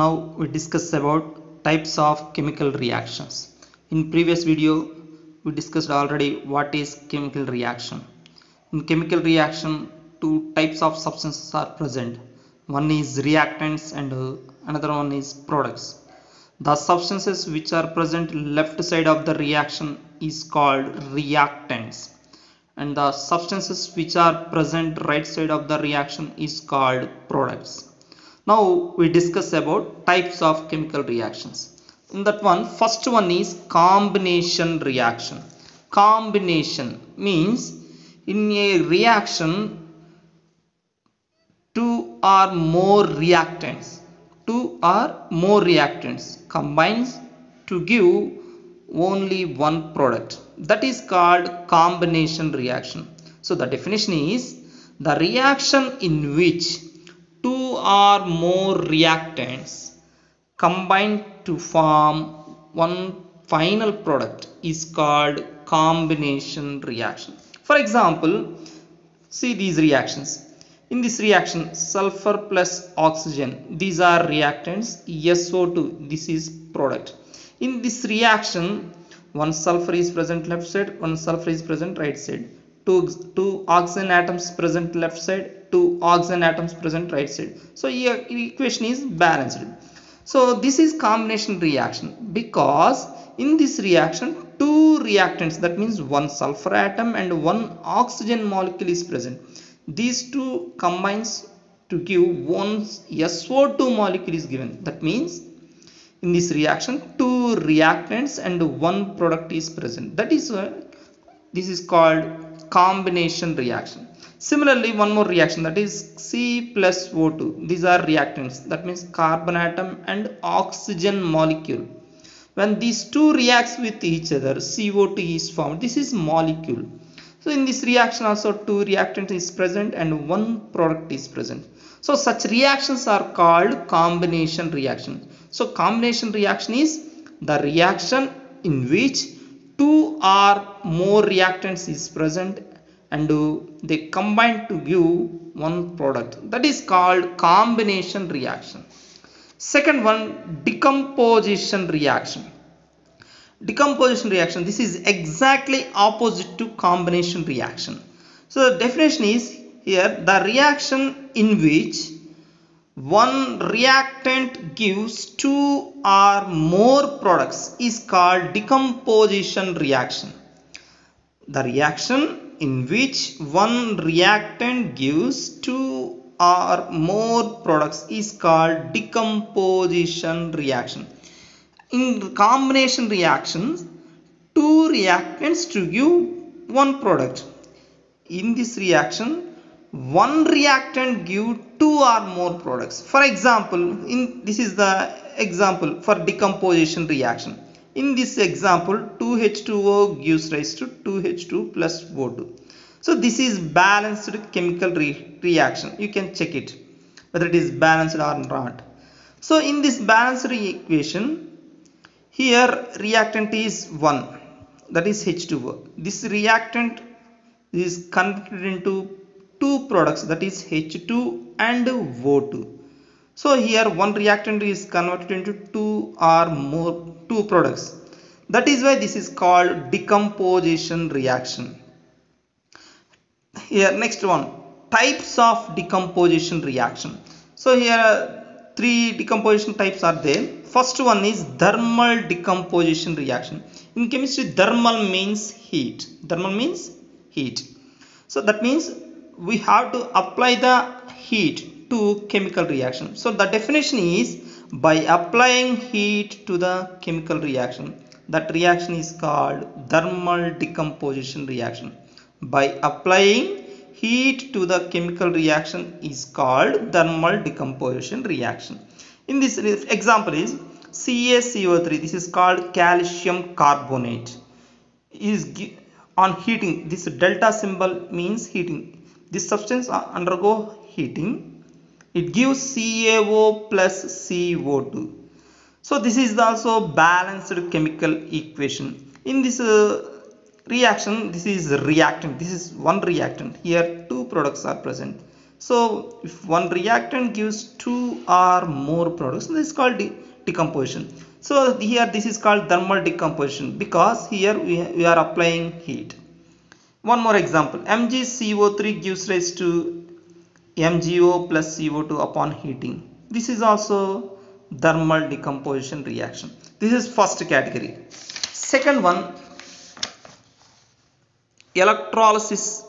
Now we discuss about types of chemical reactions. In previous video we discussed already what is chemical reaction. In chemical reaction, two types of substances are present. One is reactants and another one is products. The substances which are present left side of the reaction is called reactants, and the substances which are present right side of the reaction is called products. Now we discuss about types of chemical reactions. In that one, first one is combination reaction. Combination means in a reaction two or more reactants combines to give only one product. That is called combination reaction. So the definition is the reaction in which two or more reactants combine to form one final product is called combination reaction. For example, see these reactions. In this reaction, sulfur plus oxygen, these are reactants. SO2, this is product. In this reaction, one sulfur is present left side, one sulfur is present right side. Two oxygen atoms present left side, two oxygen atoms present right side. So here equation is balanced. So this is combination reaction because in this reaction two reactants, that means one sulfur atom and one oxygen molecule is present. These two combines to give one SO2 molecule is given. That means in this reaction two reactants and one product is present. That is this is called combination reaction. Similarly, one more reaction, that is C plus O2. These are reactants, that means carbon atom and oxygen molecule. When these two reacts with each other, CO2 is formed. This is molecule. So in this reaction also two reactants is present and one product is present. So such reactions are called combination reaction. So combination reaction is the reaction in which two or more reactants is present and they combine to give one product. That is called combination reaction. Second one, decomposition reaction. Decomposition reaction, this is exactly opposite to combination reaction. So the definition is here the reaction in which one reactant gives two or more products is called decomposition reaction. The reaction in which one reactant gives two or more products is called decomposition reaction. In combination reactions, two reactants to give one product. In this reaction, one reactant give two or more products. For example, this is the example for decomposition reaction. In this example, 2H2O gives rise to 2H2 plus O2. So this is balanced chemical reaction. You can check it whether it is balanced or not. So in this balanced equation, here reactant is 1, that is H2O. This reactant is converted into two products, that is H2 and O2. So here one reactant is converted into two or more products. That is why this is called decomposition reaction. Here next one, types of decomposition reaction. So here three decomposition types are there. First one is thermal decomposition reaction. In chemistry, thermal means heat. Thermal means heat. So that means we have to apply the heat to chemical reaction. So the definition is by applying heat to the chemical reaction, that reaction is called thermal decomposition reaction. By applying heat to the chemical reaction is called thermal decomposition reaction. In this example is CaCO3. This is called calcium carbonate. Is on heating, this delta symbol means heating. This substance undergo heating. It gives CaO plus CO2. So this is also balanced chemical equation. In this reaction, this is reactant. This is one reactant. Here two products are present. So if one reactant gives two or more products, this is called decomposition. So here this is called thermal decomposition because here we are applying heat. One more example, MgCO3 gives rise to MgO plus CO2 upon heating. This is also thermal decomposition reaction. This is first category. Second one, electrolysis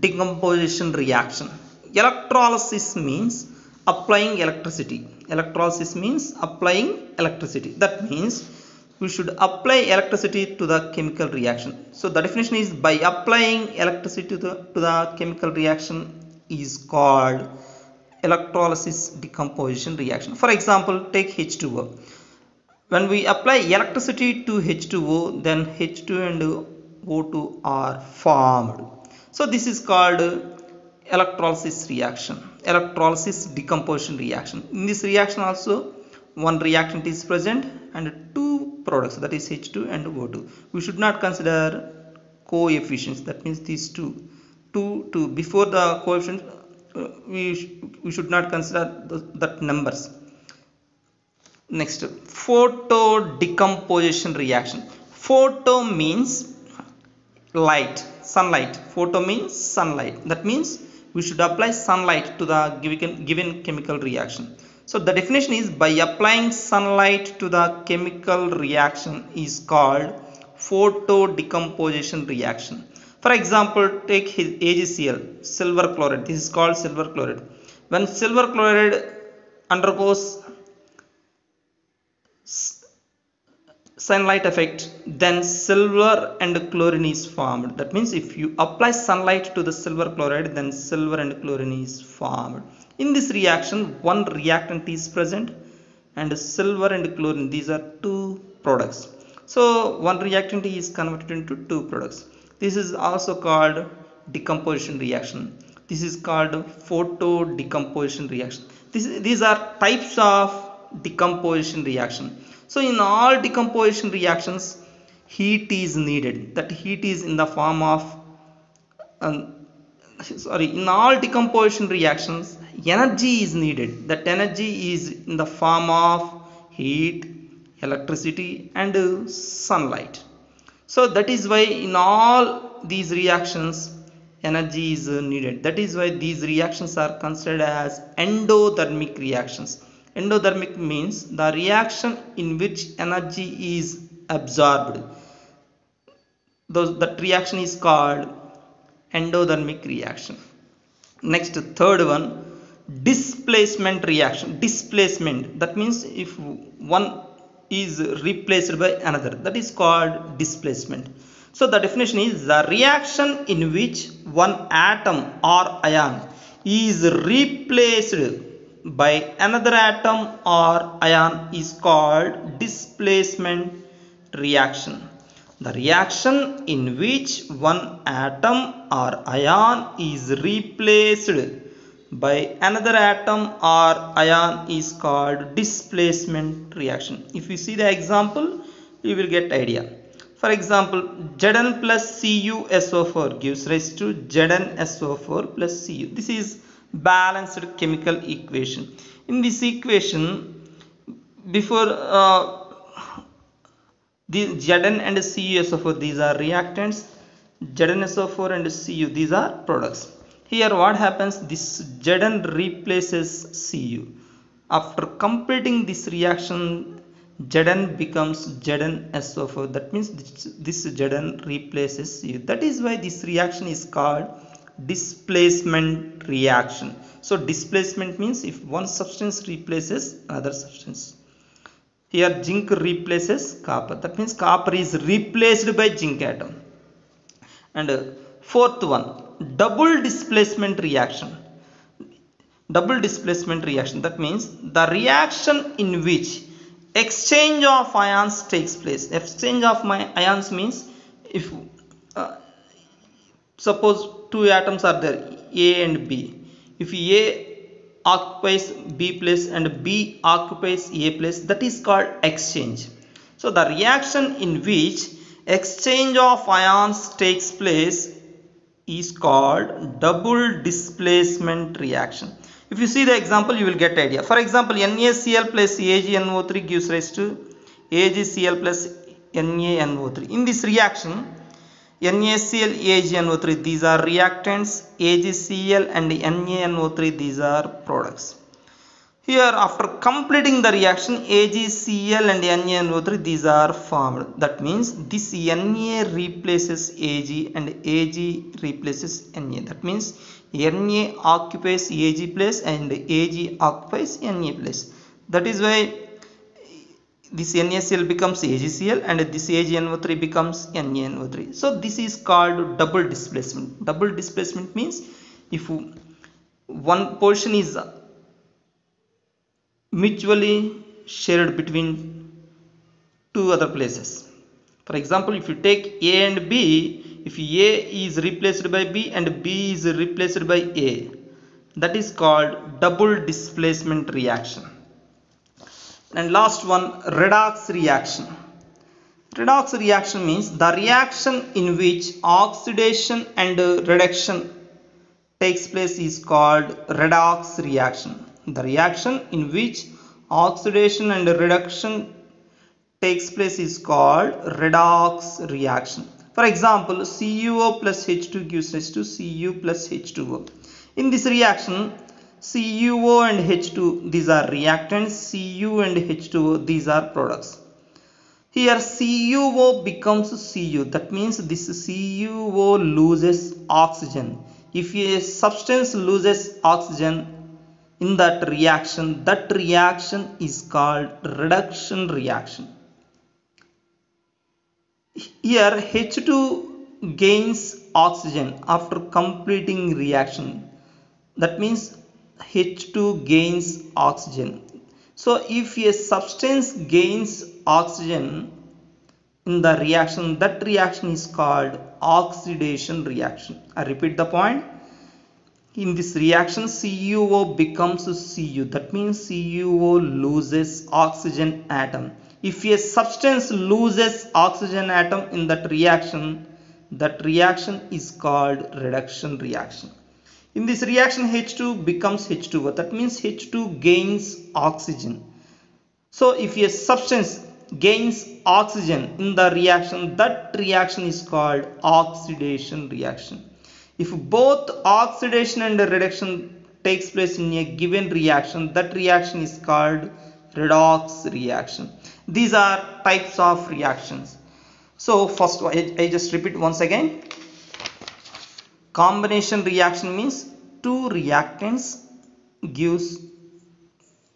decomposition reaction. Electrolysis means applying electricity. Electrolysis means applying electricity. That means we should apply electricity to the chemical reaction. So the definition is, by applying electricity to the chemical reaction is called electrolysis decomposition reaction. For example, take H2O. When we apply electricity to H2O, then H2 and O2 are formed. So this is called electrolysis reaction, electrolysis decomposition reaction. In this reaction also, one reactant is present and two products, that is H2 and O2. We should not consider coefficients, that means these two before the coefficient, we should not consider that numbers. Next, photo decomposition reaction. Photo means light, sunlight. Photo means sunlight. That means we should apply sunlight to the given chemical reaction. So the definition is, by applying sunlight to the chemical reaction is called photo decomposition reaction. For example, take AgCl, silver chloride. This is called silver chloride. When silver chloride undergoes sunlight effect, then silver and chlorine is formed. That means if you apply sunlight to the silver chloride, then silver and chlorine is formed. In this reaction, one reactant is present and silver and chlorine, these are two products. So one reactant is converted into two products. This is also called decomposition reaction. This is called photo decomposition reaction. These are types of decomposition reaction. So in all decomposition reactions, heat is needed. That heat is in the form of in all decomposition reactions, energy is needed. That energy is in the form of heat, electricity and sunlight. So that is why in all these reactions, energy is needed. That is why these reactions are considered as endothermic reactions. Endothermic means the reaction in which energy is absorbed. That reaction is called endothermic reaction. Next, third one, displacement reaction. Displacement, that means if one is replaced by another, that is called displacement. So the definition is, the reaction in which one atom or ion is replaced by another atom or ion is called displacement reaction. The reaction in which one atom or ion is replaced by another atom or ion is called displacement reaction. If you see the example, you will get idea. For example, Zn plus CuSO4 gives rise to ZnSO4 plus Cu. This is balanced chemical equation. In this equation, before the Zn and CuSO4, these are reactants. ZnSO4 and Cu, these are products. Here what happens, this Zn replaces Cu. After completing this reaction, Zn becomes ZnSO4. That means this Zn replaces Cu. That is why this reaction is called displacement reaction. So displacement means if one substance replaces another substance. Here zinc replaces copper. That means copper is replaced by zinc atom. And fourth one, double displacement reaction. Double displacement reaction, that means the reaction in which exchange of ions takes place. Exchange of ions means, if suppose two atoms are there, A and B. If A occupies B place and B occupies A place, that is called exchange. So the reaction in which exchange of ions takes place is called double displacement reaction. If you see the example, you will get idea. For example, NaCl plus AgNO3 gives rise to AgCl plus NaNO3. In this reaction, NaCl, AgNO3, these are reactants, AgCl and NaNO3, these are products. Here, after completing the reaction, AgCl and NaNO3, these are formed. That means this Na replaces Ag and Ag replaces Na. That means Na occupies Ag place and Ag occupies Na place. That is why this NaCl becomes AgCl and this AgNO3 becomes NaNO3. So this is called double displacement. Double displacement means if one portion is mutually shared between two other places. For example, if you take A and B, if A is replaced by B and B is replaced by A, that is called double displacement reaction. And last one, redox reaction. Redox reaction means the reaction in which oxidation and reduction takes place is called redox reaction. The reaction in which oxidation and reduction takes place is called redox reaction. For example, CuO plus H2 gives rise to Cu plus H2O. In this reaction, CuO and H2, these are reactants, Cu and H2O, these are products. Here CuO becomes Cu, that means this CuO loses oxygen. If a substance loses oxygen in that reaction is called reduction reaction. Here H2 gains oxygen after completing reaction. That means H2 gains oxygen. So if a substance gains oxygen in the reaction, that reaction is called oxidation reaction. I repeat the point. In this reaction, CuO becomes Cu. That means CuO loses oxygen atom. If a substance loses oxygen atom in that reaction is called reduction reaction. In this reaction, H2 becomes H2O. That means H2 gains oxygen. So if a substance gains oxygen in the reaction, that reaction is called oxidation reaction. If both oxidation and reduction takes place in a given reaction, that reaction is called redox reaction. These are types of reactions. So first, I just repeat once again. Combination reaction means two reactants gives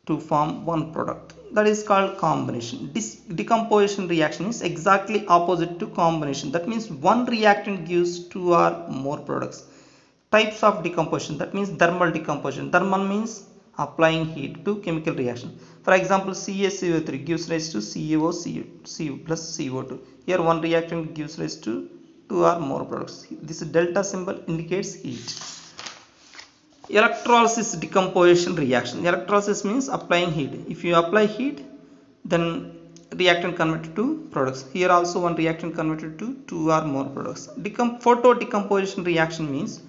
to form one product. That is called combination. Decomposition reaction is exactly opposite to combination. That means one reactant gives two or more products. Types of decomposition, that means thermal decomposition. Thermal means applying heat to chemical reaction. For example, CaCO3 gives rise to CaO plus CO2. Here one reactant gives rise to two or more products. This delta symbol indicates heat. Electrolysis decomposition reaction. Electrolysis means applying heat. If you apply heat, then reactant converted to products. Here also one reactant converted to two or more products. Photo decomposition reaction means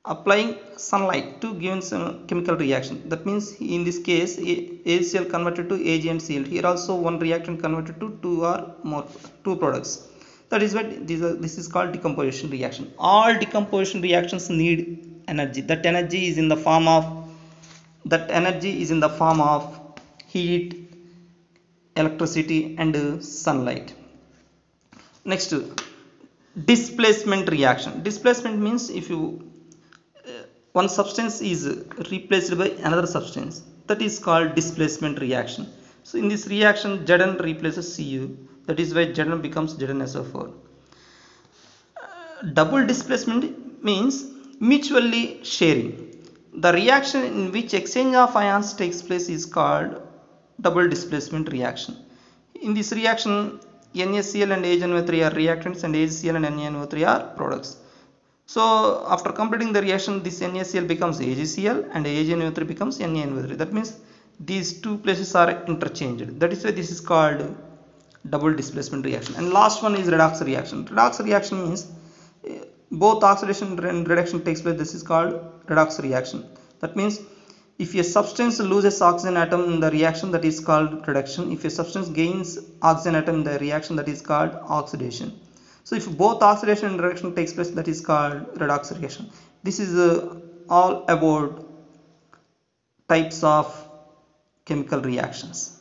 applying sunlight to given some chemical reaction. That means in this case ACl converted to Ag and Cl. Here also one reactant converted to two products. That is what this is called decomposition reaction. All decomposition reactions need energy. That energy is in the form of heat, electricity and sunlight. Next, displacement reaction. Displacement means if one substance is replaced by another substance, that is called displacement reaction. So in this reaction, Zn replaces Cu. That is why Zn becomes ZnSO4. Double displacement means mutually sharing. The reaction in which exchange of ions takes place is called double displacement reaction. In this reaction, NaCl and AgNO3 are reactants and AgCl and NaNO3 are products. So after completing the reaction, this NaCl becomes AgCl and AgNO3 becomes NaNO3. That means these two places are interchanged. That is why this is called double displacement reaction. And last one is redox reaction. Redox reaction means both oxidation and reduction takes place, this is called redox reaction. That means if a substance loses oxygen atom in the reaction, that is called reduction. If a substance gains oxygen atom in the reaction, that is called oxidation. So if both oxidation and reduction takes place, that is called redox reaction. This is all about types of chemical reactions.